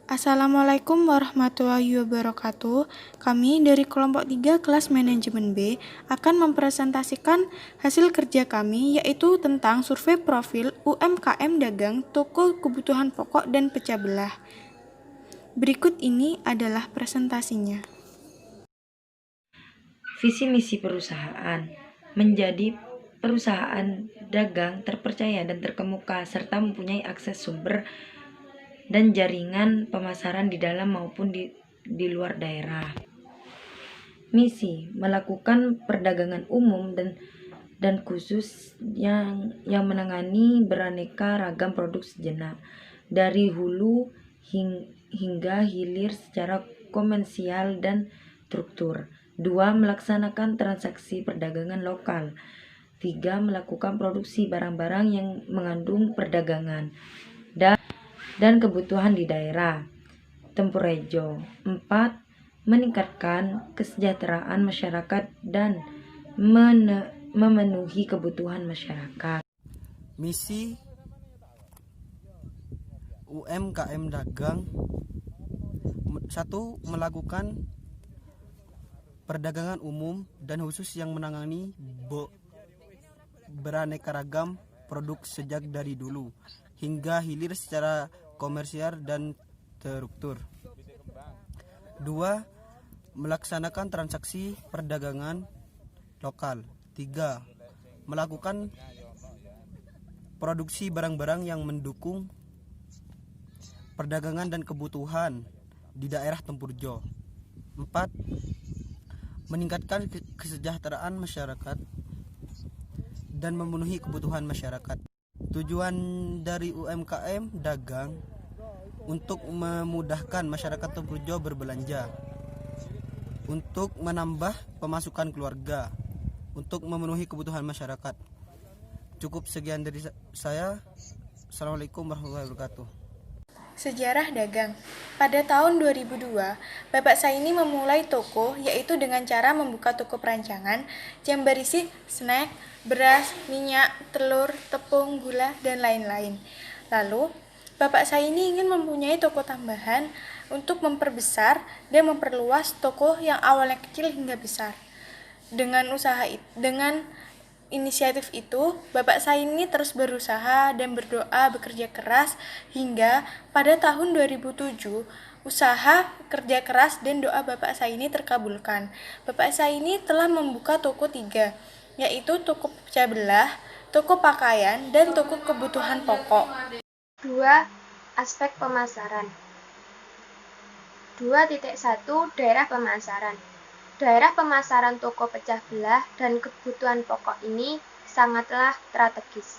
Assalamualaikum warahmatullahi wabarakatuh. Kami dari kelompok 3 kelas manajemen B akan mempresentasikan hasil kerja kami, yaitu tentang survei profil UMKM dagang, toko kebutuhan pokok dan pecah belah. Berikut ini adalah presentasinya. Visi misi perusahaan menjadi perusahaan dagang terpercaya dan terkemuka serta mempunyai akses sumber dan jaringan pemasaran di dalam maupun di luar daerah. Misi melakukan perdagangan umum dan khusus yang menangani beraneka ragam produk sejenak dari hulu hingga hilir secara komersial dan struktur. 2. Melaksanakan transaksi perdagangan lokal. 3. Melakukan produksi barang-barang yang mengandung perdagangan dan kebutuhan di daerah Tempurejo. 4. Meningkatkan kesejahteraan masyarakat dan memenuhi kebutuhan masyarakat. Misi UMKM dagang: 1. Melakukan perdagangan umum dan khusus yang menangani beraneka ragam produk sejak dari dulu hingga hilir secara komersial dan struktur. 2. Melaksanakan transaksi perdagangan lokal. 3. Melakukan produksi barang-barang yang mendukung perdagangan dan kebutuhan di daerah Tempurjo. 4. Meningkatkan kesejahteraan masyarakat dan memenuhi kebutuhan masyarakat. Tujuan dari UMKM dagang untuk memudahkan masyarakat Tempurjo berbelanja, untuk menambah pemasukan keluarga, untuk memenuhi kebutuhan masyarakat. Cukup sekian dari saya. Assalamualaikum warahmatullahi wabarakatuh. Sejarah dagang. Pada tahun 2002, Bapak Saini memulai toko, yaitu dengan cara membuka toko perancangan yang berisi snack, beras, minyak, telur, tepung, gula, dan lain-lain. Lalu, Bapak Saini ingin mempunyai toko tambahan untuk memperbesar dan memperluas toko yang awalnya kecil hingga besar. Dengan inisiatif itu, Bapak Saini terus berusaha dan berdoa bekerja keras hingga pada tahun 2007, usaha, kerja keras, dan doa Bapak Saini terkabulkan. Bapak Saini telah membuka toko 3, yaitu toko pecah belah, toko pakaian, dan toko kebutuhan pokok. 2. Aspek pemasaran. 2.1 Daerah pemasaran. Daerah pemasaran toko pecah belah dan kebutuhan pokok ini sangatlah strategis.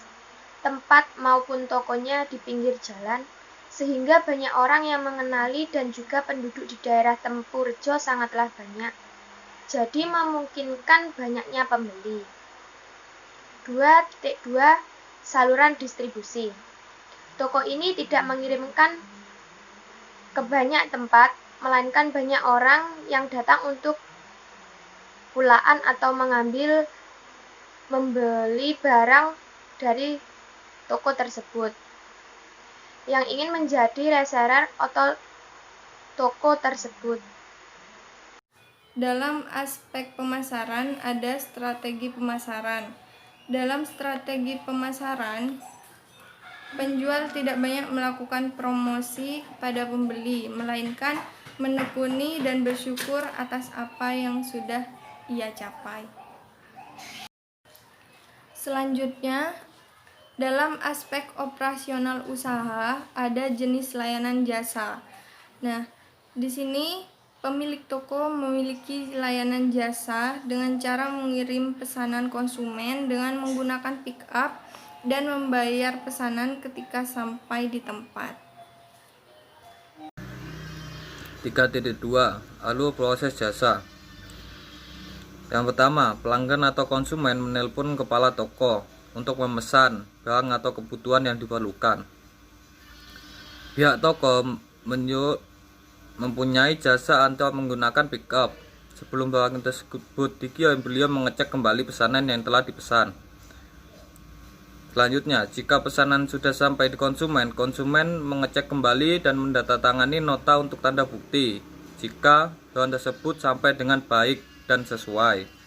Tempat maupun tokonya di pinggir jalan, sehingga banyak orang yang mengenali dan juga penduduk di daerah Tempurjo sangatlah banyak. Jadi memungkinkan banyaknya pembeli. 2.2 Saluran distribusi. Toko ini tidak mengirimkan ke banyak tempat, melainkan banyak orang yang datang untuk pulaan atau membeli barang dari toko tersebut yang ingin menjadi reseller atau toko tersebut. Dalam aspek pemasaran ada strategi pemasaran. Dalam strategi pemasaran, penjual tidak banyak melakukan promosi pada pembeli, melainkan menekuni dan bersyukur atas apa yang sudah ia capai. Selanjutnya, dalam aspek operasional usaha ada jenis layanan jasa. Nah, di sini pemilik toko memiliki layanan jasa dengan cara mengirim pesanan konsumen dengan menggunakan pick up dan membayar pesanan ketika sampai di tempat. 3.2 Alur proses jasa. Yang pertama, pelanggan atau konsumen menelpon kepala toko untuk memesan barang atau kebutuhan yang diperlukan. Pihak toko mempunyai jasa atau menggunakan pick up. Sebelum barang tersebut dikirim, beliau mengecek kembali pesanan yang telah dipesan. Selanjutnya, jika pesanan sudah sampai di konsumen, konsumen mengecek kembali dan mendatangani nota untuk tanda bukti jika hewan tersebut sampai dengan baik dan sesuai.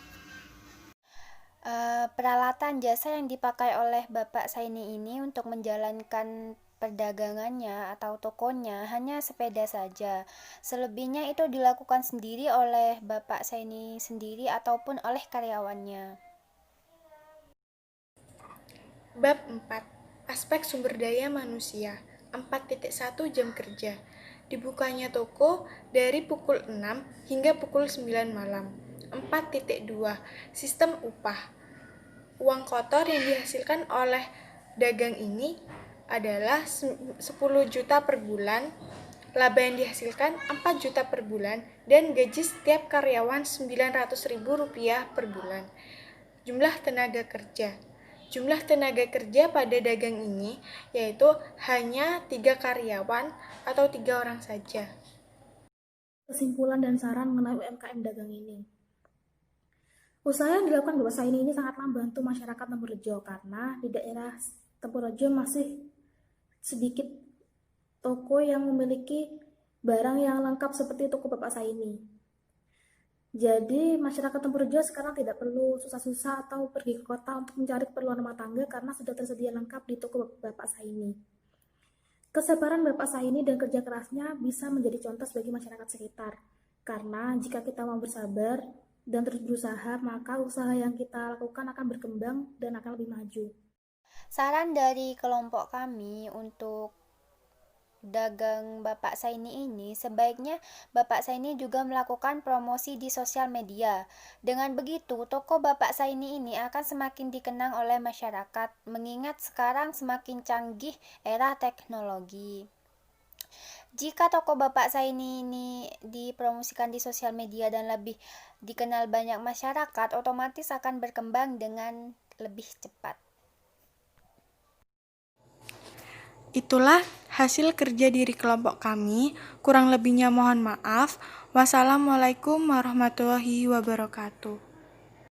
Peralatan jasa yang dipakai oleh Bapak Saini ini untuk menjalankan perdagangannya atau tokonya hanya sepeda saja. Selebihnya itu dilakukan sendiri oleh Bapak Saini sendiri ataupun oleh karyawannya. Bab 4. Aspek sumber daya manusia. 4.1 jam kerja. Dibukanya toko dari pukul 6 hingga pukul 9 malam. 4.2 Sistem upah. Uang kotor yang dihasilkan oleh dagang ini adalah 10 juta per bulan, laba yang dihasilkan 4 juta per bulan, dan gaji setiap karyawan Rp900.000 per bulan. Jumlah tenaga kerja. Jumlah tenaga kerja pada dagang ini yaitu hanya 3 karyawan atau 3 orang saja. Kesimpulan dan saran mengenai UMKM dagang ini. Usaha yang dilakukan Bapak Saini ini sangatlah membantu masyarakat Tempurrejo karena di daerah Tempurrejo masih sedikit toko yang memiliki barang yang lengkap seperti toko Bapak Saini. Jadi masyarakat Tempurrejo sekarang tidak perlu susah-susah atau pergi ke kota untuk mencari keperluan rumah tangga karena sudah tersedia lengkap di toko Bapak Saini. Kesabaran Bapak Saini dan kerja kerasnya bisa menjadi contoh bagi masyarakat sekitar. Karena jika kita mau bersabar dan terus berusaha, maka usaha yang kita lakukan akan berkembang dan akan lebih maju. Saran dari kelompok kami untuk dagang Bapak Saini ini, sebaiknya Bapak Saini juga melakukan promosi di sosial media. Dengan begitu, toko Bapak Saini ini akan semakin dikenang oleh masyarakat, mengingat sekarang semakin canggih era teknologi. Jika toko Bapak Saini ini dipromosikan di sosial media dan lebih dikenal banyak masyarakat, otomatis akan berkembang dengan lebih cepat. Itulah hasil kerja diri kelompok kami. Kurang lebihnya mohon maaf. Wassalamualaikum warahmatullahi wabarakatuh.